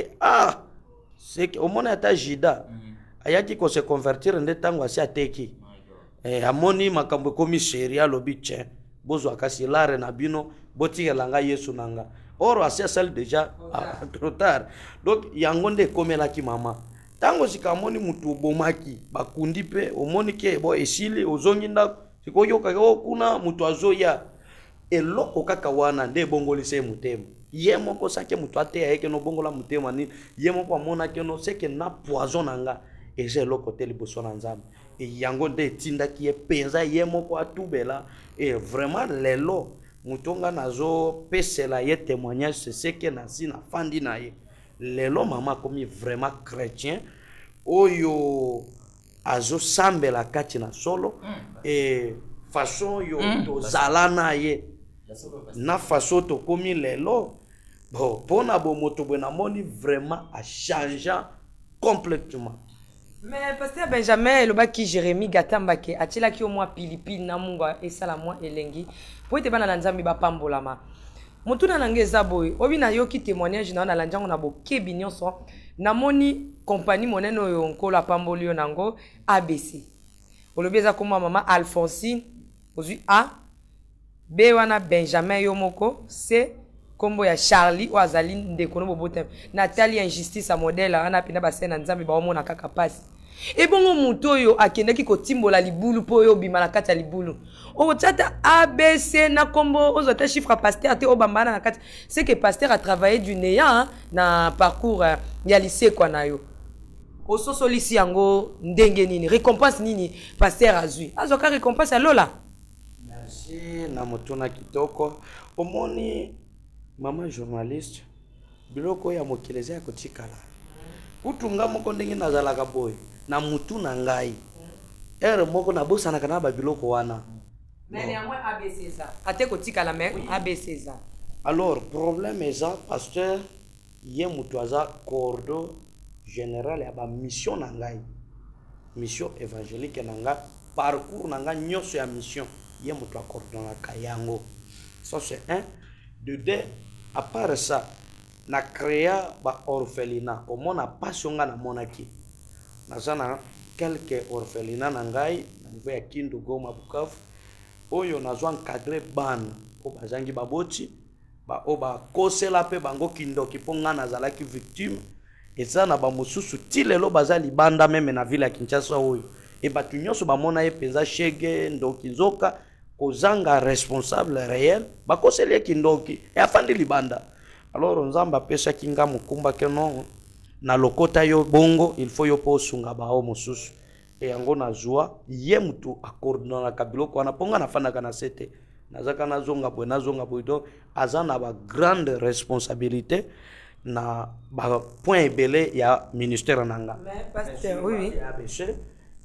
c'est que au mona ata jida ayaki ko se convertir nde tango asi ateki amoni makambo komi sheria lobi tien bozwa kasi lare na bino botikela nga Yesu nanga oro asi asali déjà trop tard donc yango nde komelaki mama tango sikamoni mutu obomaki bakundi pe omoni ke bo esili ozongi ndako sikoyoka kuna mutu azoya eloko kaka wana nde ebongolisa motema ye moko sake mutu ateya yeke nobongola motema nini ye moko amonaki no seke na poison na nga eza eloko te liboso na Nzambe yango nde etindaki ye mpenza ye moko atubela vraiment lelo mutu nga nazopesela ye témoignage seke nasi nafandi na ye lelo mama akomi vraiment chrétien oyo azosambela kati na solo façon yo tozala na ye na façon tokomi lelo bon pona bomoto bwe namoni vraiment a changé complètement. Mais pasteur Benjamin lobaki Jérémie Gatamba ke atilaki au moins pilipili na munga esala moi elengi po ete bana na Nzambe bapambolama motuna nange eza boye obi na yoki témoignage na na lanjango na bokebi nyonso namoni compagnie monene oyo nkolo apamboli yo nango ABC olobi eza koma mama Alphonsine ozwi A B wana Benjamin yo moko C kombo ya Charlie o azali ndeko no bobotem Nathalie injustice a modèle ana pina base na Nzambe ba omona kaka pasi ebongo mutu oyo akendaki kotimbola libulu po oyo bima na kati ya libulu otata ABC na kombo ozota chiffre pasteur te obambana na kati c'est que pasteur a travaillé du néant na parcours ya lycée kwa nayo ososo lisi yango ndenge nini récompense nini pasteur azui azoka récompense ya lola. Merci na motuna kitoko omoni mama journaliste biloko ya mokeleze ya kotikala kutunga moko ndenge nazalaka boy na mutu na ngai ere moko na bosana na ba biloko wana mais néanmoins ABC ça ate kotikala mais ABC ça alors problème eza pasteur ye mutu aza cordo général ya ba mission na ngai mission évangélique na ngai parcours na ngai nyonso ya mission ye mutu akordonaka yango ça c'est un de deux. À part ça, na créa ba orphelinat. Au moins na passion na monaki. Na sana quelques orphelinats na ngai, na niveau ya Kindu Goma Bukavu. Oyo nazo encadrer ban ko bazangi baboti, ba oba kosela pe bango kindoki po nga nazalaki victime. Eza na ba mosusu tilelo bazali banda meme na ville ya Kinshasa oyo. E batu nyonso bamona ye penza shege ndoki nzoka kozanga responsable réel bakoseli kindoki e afandi libanda alors Nzamba pesa kinga mukumba keno na lokota yo bongo il faut yo posunga bao mosusu e yango na joie ye mutu akordona na kabilo ko na ponga na fanda kana sete nazaka na zonga bwe do azana ba grande responsabilité na ba point belé ya ministère nanga mais pasteur oui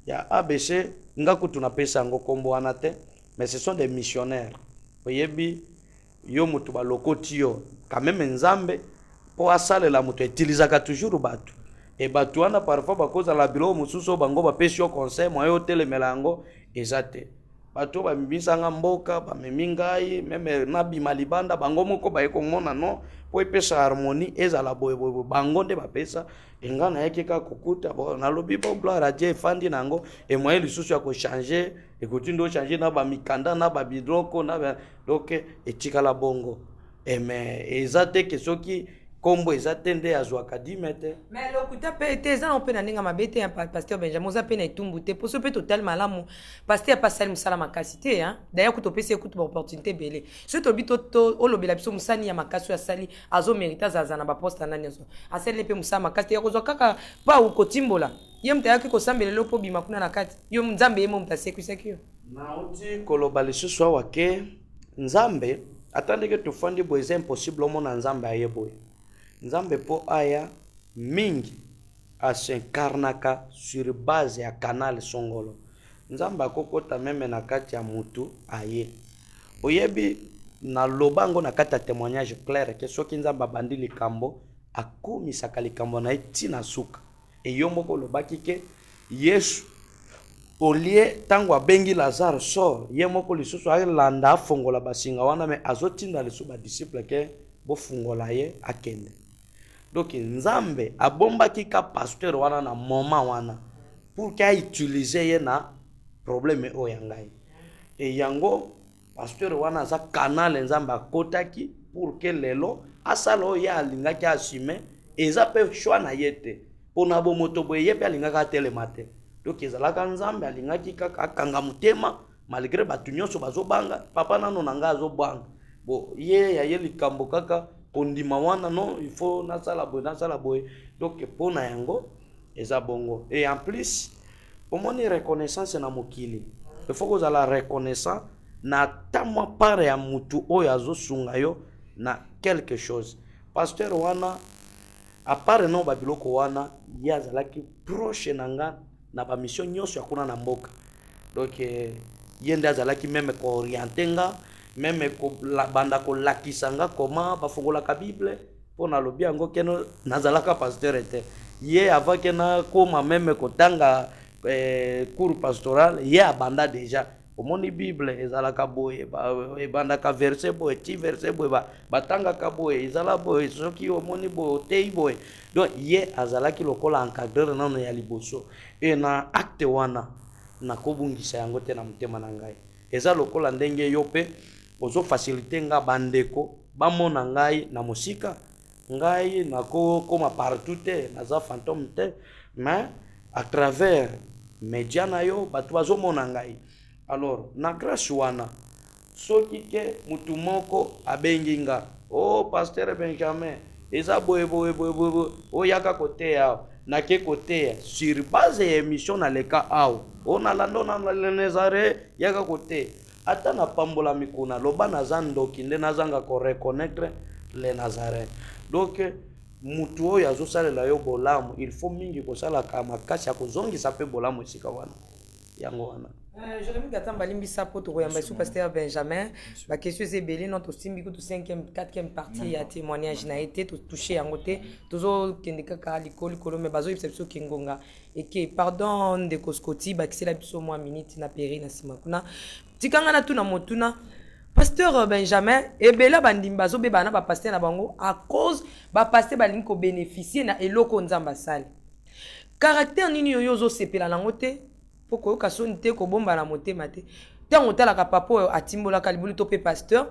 ya ABC ngaku tunapesa ngo kombo wana te. Mais ce sont des missionnaires. Oyebi yo mutu ba lokoti yo quand même Nzambe po asale la mutu utilisaka toujours batu et batu wana parfois ba koza la bilo mususu bango ba pesi yo conseil moyo tele melango ezate batu ba mbisanga mboka ba memingai même na bimalibanda bango moko ba eko ngona no po epesa harmonie ezala boye bango nde ba pesa engana yake ka kokuta bo na lobi bo gloire à Dieu fandi nango et moyo lisusu ya ko changer et continuer de changer na ba mikanda na ba bidroko na donc etikala bongo et mais ezate que soki kombo ezate nde azwaka 10 mètres mais lokuta pe teza on pe na ninga mabete ya pasteur Benjamin oza pe na itumbu te poso pe total malamu pasteur pas salim sala makasité hein d'ailleurs ko to pesi écoute opportunité belé ce to bito to olobela biso musani ya makasu ya sali azo mérita zaza na ba poste na nyoso aseli pe musama makasité ya kozwa kaka pa ukotimbola ye mta yaki ko sambele lopo bima kuna na kati yo Nzambe yemo mta sekyo na uti koloba lisusu awa ke Nzambe atandeke tofandi bo c'est impossible mona Nzambe ayeboye Nzambe po aya mingi asinkarnaka sur base ya canal songolo Nzambe akokota meme na kati ya mutu aye oyebi na lobango na kati ya témoignage clair ke soki Nzambe abandi likambo akomisaka likambo na etina suka e yomoko lobaki ke Yesu olie tango abengi Lazare sort ye moko lisusu alanda afongola basinga wana me azotinda lisusu ba disciple ke bofungola ye akende donc Nzambe abombaki ka pasteur wana na moment wana pour qu'il utilise ye na problème oyo ya ngai e yango pasteur wana aza canal nzambe akotaki pour que lelo asala oyo ye alingaki assume eza mpe choix na ye te mpona bomoto boye ye mpe alingaki atelema te donc ezalaka nzambe alingaki kaka akanga motema malgré bato nyonso bazobanga papa nano na ngai azobanga bo ye ya ye likambo kaka kondima wana non il faut nasala boye donc mpona yango eza bongo et en plus omoni reconnaissance na mokili il faut kozala reconnaissant na ta mwa part ya mutu oyo azosunga yo na quelque chose pasteur wana apart non babiloko wana ye azalaki proche na nga na bamission nyonso ya kuna na mboka donc ye nde azalaki meme kooriente nga meme banda kolakisa nga koma bafungolaka bible mpo nalobi yango keno nazalaka pasteur te ye avant ke nakoma meme kotanga cours pastoral ye abanda déjà omoni bible ezalaka boye ebandaka verset boye ti verset boye batangaka boye ezala boye soki omoni boye otei boye donc ye azalaki lokola encadreur nano ya liboso e na acte wana nakobungisa yango te na motema na ngai eza lokola ndenge yo mpe ozofacilite nga bandeko bamona ngai na mosika ngai nakokoma partout te naza fantôme te mais à travers média na yo bato bazomona ngai alors na grâce wana soki ke mutu moko abengi nga oh pasteur Benjamin eza boye oyaka koteya nake koteya sur base ya émission na leka awa onalando na Nazare yaka koteya ata na pambola mikuna loba naza ndoki nde nazanga koreconnaitre le Nazaréen donc mutu oyo azosalela yo bolamu il faut mingi kosalaka makasi ya kozongisa mpe bolamu esika wana yango wana Jérémy Gatamba limbisa po tokoyamba sous pasteur Benjamin ba question ezebele non to simbi ko to 5e 4e partie ya témoignage na été to toucher yango te tozo kende kaka likolo me bazo yebisa biso kingonga eke pardon de koskoti ba kisela biso mwa minute na peri na sima kuna tikanga na tuna motuna pasteur Benjamin ebela bandimba zo beba na ba pasteur na bango à cause ba pasteur balingi ko bénéficier na eloko nzamba sale caractère nini yoyo zo sepela nango te poko ka soni te ko bomba na motema te tango tala ka papo atimbola ka libulu to pe pasteur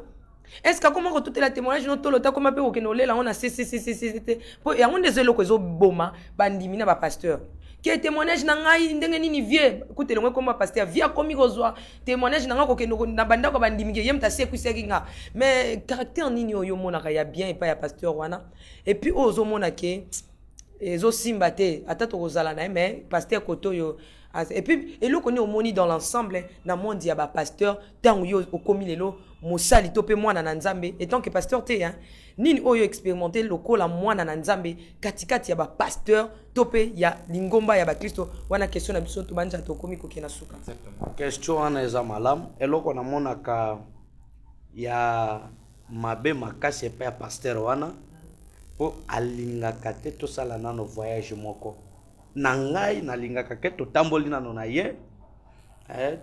est-ce que comment ko toute la témoignage no to lota comment pe ko kenolela on a te po yango ndezelo ko zo boma bandimi na ba pasteur ke témoignage na ngai ndenge nini vie kutele ngwe comme pasteur via komi kozwa témoignage na ngako keno na banda ko bandimi ke yemta se kuseki nga mais caractère nini yo mona ka ya bien et pas ya pasteur wana et puis ozo mona ke ezo simba te ata to kozala na mais pasteur koto yo et puis eloko ni omoni dans l'ensemble na monde ya ba pasteur tango yo okomi lelo mosali to pe mwana na nzambe et tant que pasteur te hein nini oyo expérimenter lokola mwana na nzambe katikati ya ba pasteur to pe ya lingomba ya ba Kristo wana question na biso to banja to komi ko kena suka question wana eza malamu eloko na monaka ya mabe makasi epa ya pasteur wana po alingaka te tosala nano voyage moko na ngai nalingaka ke totamboli nano na ye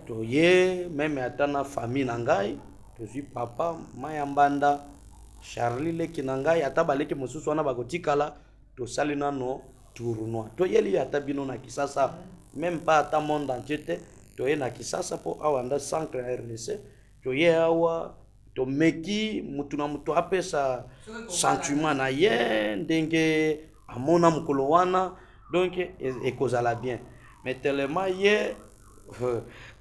toye meme ata na famille na ngai tozwi papa maya mbanda Charlie leki na ngai ata baleki mosusu wana bakotikala tosali nano tournoi toyeli ata bino na Kisasa même pas ata monde entier te toye na Kisasa po awa nda centre ya RDC toye awa tomeki mutu na mutu apesa sentiment na ye ndenge amona mukolo wana donc ekozala bien mais tellement ye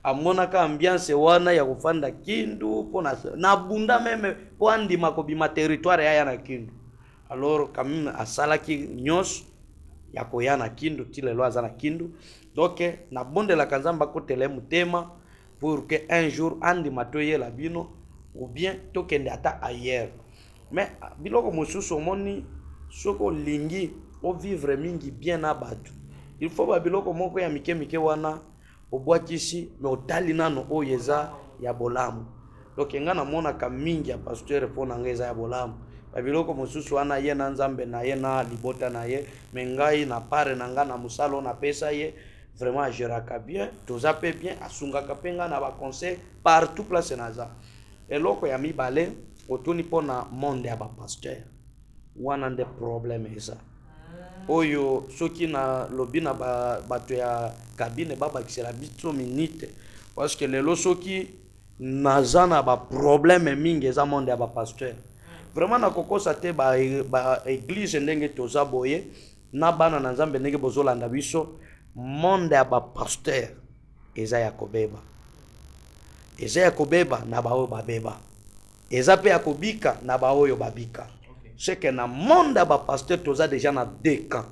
amonaka ambiance wana ya kufanda Kindu pona na bunda meme po andima kobima territoire ya na Kindu alors quand même asalaki nyos ya koya na Kindu tilelo aza na Kindu donc na bonde la kanzamba ko tele mutema pour que un jour andima toye la bino ou bien tokende ata ailleurs mais biloko mosusu moni soko lingi o vivre mingi bien na batu il faut ba biloko moko ya mike wana obwakisi mais otali nano oyeza ya bolamu donc nga na mona ka mingi ya pasteur pona ngeza ya bolamu ba biloko mosusu wana ye na nzambe na ye na libota na ye mais ngai na pare na nga na musalo na pesa ye vraiment agiraka bien tozape bien asungaka penga na ba conseil partout place naza eloko ya mibale otuni pona monde ya ba pasteur wana nde problème eza oyo soki na lobi na bato ya cabine babakisela biso minute parce que lelo soki naza na baproblème mingi eza monde ya bapasteur vraiment nakokosa te baeglise ndenge toza boye na bana na nzambe ndenge bozolanda biso monde ya bapasteur eza ya kobeba na baoyo babeba eza pe ya kobika na baoyo babika c'est que na monde ya bapasteur toza déjà na 2 camps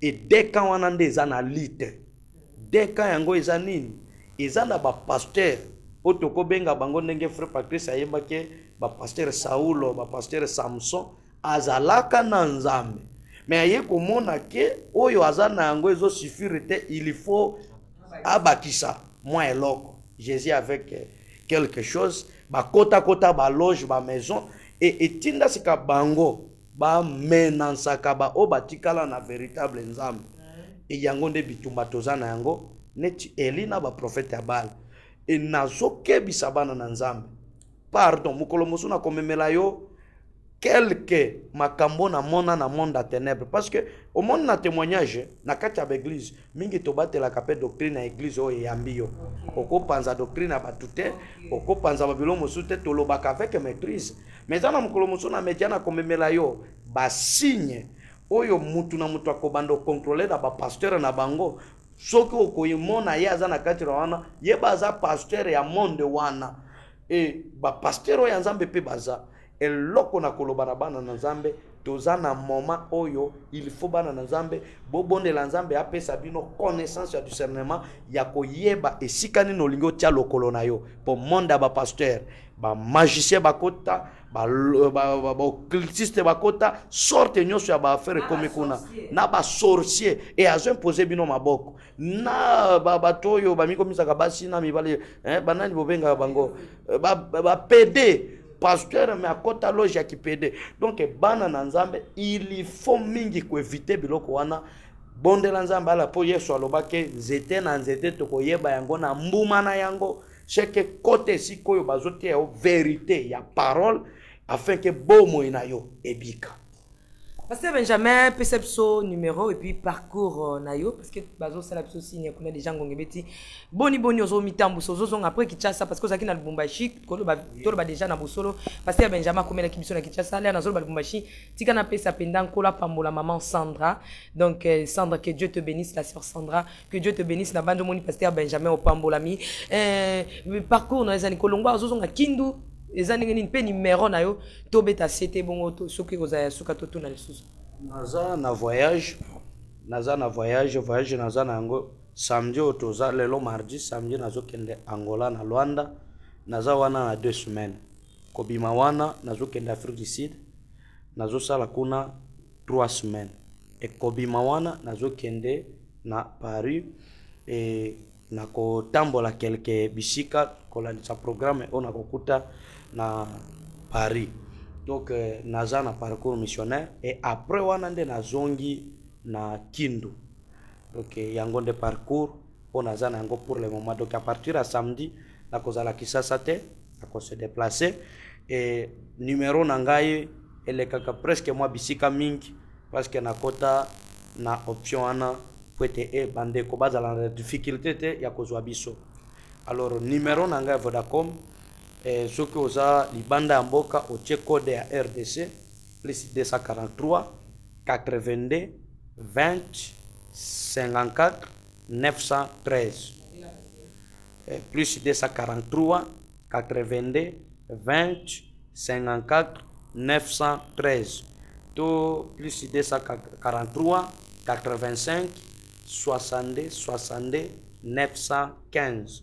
et 2 camps wana nde eza na lite 2 camps yango eza nini eza na bapasteur oyo tokobenga bango ndenge frère Patrice ayebaki bapasteur Saulo bapasteur Samson azalaka na nzambe mais aye komona ke oyo aza na yango ezosuffire te il faut abakisa mwa eloko Jésus avec quelque chose bakota baloge bamaison et etinda sika bango bamenansaka baoyo batikala na véritable nzambe e yango nde bitumba toza na yango neti Eli na baprofete ya Bala e nazokebisa bana na nzambe pardon mokolo mosusu nakomemela yo quelque makambo na mona na monde ya ténèbre parce que au monde na témoignage na kati ya baeglise mingi tobatelaka pe doctrine ya église oyo eyambi yo okopanza doctrine ya bato te okopanza babilo mosusu te tolobaka avec maîtrise mais eza na mokolo mosusu na media na komemela yo basigne oyo mutu na mutu akobanda okontrole na bapasteur na bango soki okoyimona ye aza na kati na wana ye baza pasteur ya monde wana e bapasteur oyo ya nzambe mpe baza eloko na koloba na bana na nzambe toza na moment oyo il faut bana na nzambe bobondela nzambe apesa bino connaissance ya discernement ya koyeba esika nini olingi otia lokolo na yo po monde ya bapasteur bamagicien bakota baoccultiste bakota sorte nyonso ya baaffaire ekomi kuna na basorcier e azoimpose bino maboko na bato oyo bamikomisaka basi na mibale banani bobengaka bango bapede pasteur mais akota loge ya kipede donc bana na nzambe il faut mingi koevite biloko wana bondela nzambe ala po Yesu alobaki nzete na nzete tokoyeba yango na mbuma na yango cheke kote sikoyo bazote ya vérité ya parole afin que bomo ina yo ebika. Pasteur Benjamin, perception numéro et puis parcours nayo parce que bazo sala biso signe kuna déjà ngongebeti boni ozo mitambu sozo après Kinshasa parce que ça qui na Lubumbashi kolo ba déjà na bosolo Pasteur Benjamin komela kibiso na Kinshasa là na zolo Lubumbashi tika na pesa pendant kola pambola maman Sandra donc Sandra que Dieu te bénisse la sœur Sandra que Dieu te bénisse na bando moni Pasteur Benjamin au pambolami parcours na ezani kolongwa ozo nga kindu ezani nini pe numéro na yo to beta cité bongo to soki kozaya suka to na lisusu naza na voyage naza na yango samedi otoza lelo mardi samedi nazokende Angola na Luanda naza wana na 2 semaines kobima wana nazokende Afrique du Sud nazosala kuna 3 semaines e kobima wana nazokende na Paris e nakotambola quelque bisika kolandisa programme ona kokuta na Paris donc naza na parcours missionnaire et après wana nde nazongi na Kindu donc yango nde parcours on naza na yango pour le moment donc à partir à samedi nakozala Kisasa te nako se déplacer et numéro na ngai elekaka presque moi bisika mingi parce que nakota na option wana poete e bandeko bazala na difficulté te ya kozwa biso alors numéro na ngai Vodacom soki oza libanda ya mboka otie code ya RDC plus 243 82 20 54 913 plus 243 82 20 54 913 to plus 243 85 62 62 915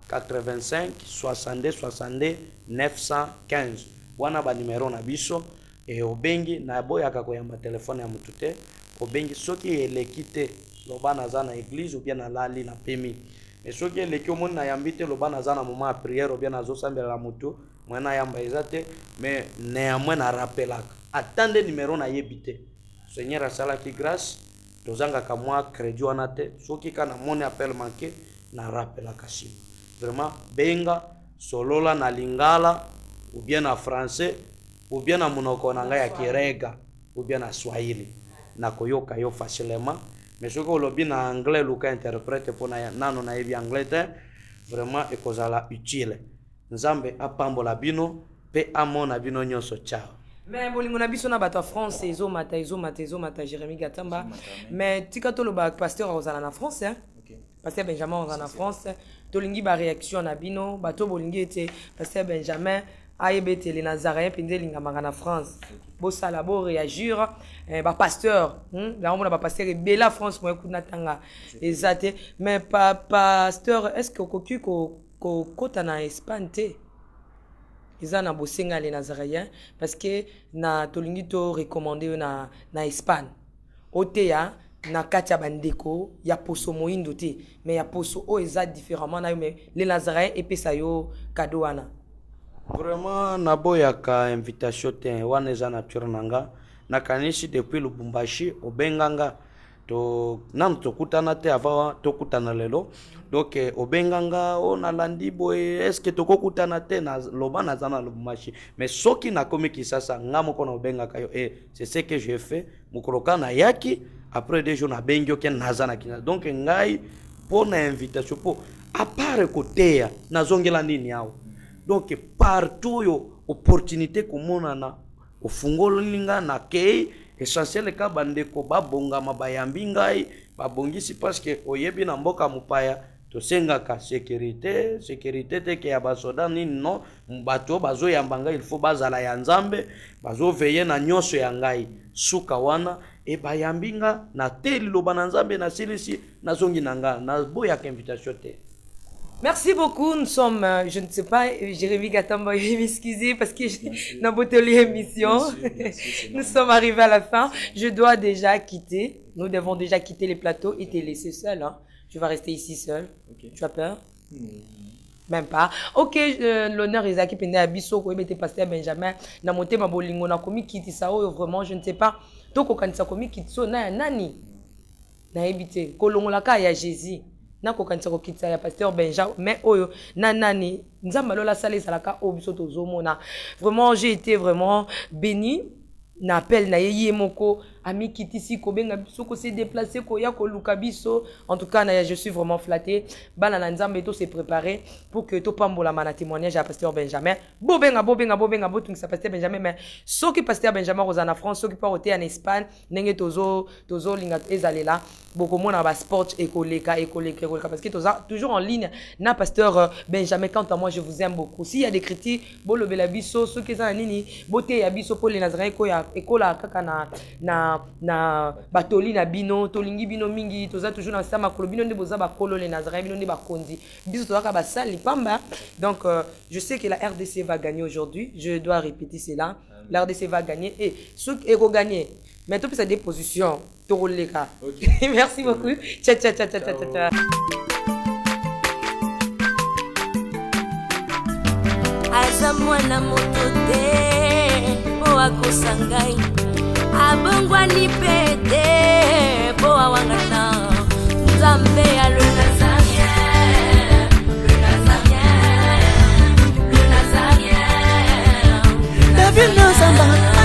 85 62 62 915 wana ba numero na biso e obengi na boyaka koyamba telefone ya mutu te obengi soki eleki te loba naza na église ou bien na lali na pemi mais soki eleki omoni na yambi te loba naza na moment ya prière ou bien nazosambela mutu mwena yamba eza te mais néanmoins na rappelaka atande numero na yebi te Seigneur asalaki grâce tozangaka mwa crédit wana te soki kana moni appel manqué na rappelaka sima vraiment benga solola na lingala ou bien na français ou bien na monoko na ngai ya kirega ou bien na swahili na koyoka yo facilement mais soki olobi na anglais luka interprète mpo nano nayebi anglais te vraiment ekozala utile. Nzambe apambola bino mpe amona bino nyonso. Ciao. Mais bolingo na biso na bato France ezomata Jérémy Gatamba mais tika toloba pasteur ozala na France hein. Pasteur Benjamin ozala na France tolingi ba réaction na bino bato bolingi ete pasteur Benjamin ayebetele Nazaréen pende lingamanga na France bosala bo réagir ba pasteur ba pasteur ebela France mo ekuna tanga ezate mais pasteur est-ce que okoki ko kota na Espagne te ils na bosenga les Nazaréens parce que na tolingi to recommander na Espagne oteya na katia bandeko ya poso moindo te mais ya poso o eza différemment na mais les Nazaréens epesa yo cadeau wana vraiment naboyaka invitation te wana eza nature nanga nakanisi depuis Lubumbashi obenganga to nanu tokutana te avant tokutana lelo donc obenganga ona landi boye est-ce que tokokutana te na loba na zana Lubumbashi mais soki nakomi Kisasa nga moko na obengaka yo c'est ce que j'ai fait mukoloka na yaki après 2 jours na bengyo ke nazana kina donc ngai po na invitation po à part koteya nazongela nini yao donc partout yo opportunité komona na ofungolinga na kei essentiel ka bandeko babongama bayambi ngai babongisi parce que oyebi na mboka mupaya tosengaka sécurité te ke ya basoda nini non bato bazoyamba ngai il faut bazala ya Nzambe bazoveye na nyonso ya ngai suka wana e bayambi nga na te liloba na Nzambe na silisi nazongi na nga na boyaka invitation te. Merci beaucoup. Nous sommes, je ne sais pas, Jérémy Gatamba, m'excuser parce que dans votre émission, nous sommes arrivés à la fin. Je dois déjà quitter. Nous devons déjà quitter les plateaux et te laisser seul. Hein. Tu vas rester ici seul. Okay. Tu as peur? Même pas. Ok, l'honneur est acquis. Pende abiso ko ebete pasteur Benjamin. Na monté ma bolingo na komi kiti ça vraiment je ne sais pas. Donc okanisa komi kiti so na nani. Na ebite kolongola ka ya Jésus. Na kokanisa ko kitsa ya pasteur Benjamin mais oyo na nani nzamba lola sala salaka obiso tozomona. Vraiment j'ai été vraiment béni. Na appel na yeye moko ami kitisi ko benga biso ko se déplacer ko ya ko luka biso en tout cas je suis vraiment flatté bana na nzambe to se préparer pour que to pambola mana témoignage à pasteur Benjamin bobenga botungisa pasteur Benjamin mais soki pasteur Benjamin rozana France soki pa roté en Espagne ndenge tozo linga ezalela boko mona ba sport ekoleka parce que toza toujours en ligne na pasteur Benjamin quant à moi je vous aime beaucoup s'il y a des critiques bolobela biso soki za nini boté ya biso pour les Nazaréens ko ya ekola kaka na batoli na bino tolingi bino mingi toza toujours na sama kolo bino nde boza ba kolo les Nazaréens bino nde ba kondi biso toza ka ba sali pamba donc je sais que la RDC va gagner aujourd'hui je dois répéter cela la RDC va gagner et ceux qui vont gagner mais tout ça des positions toroleka merci beaucoup ciao aza mwana moto te po akosangai abongwani pete po awangana Nzambe ya le Nazarien David Nzamba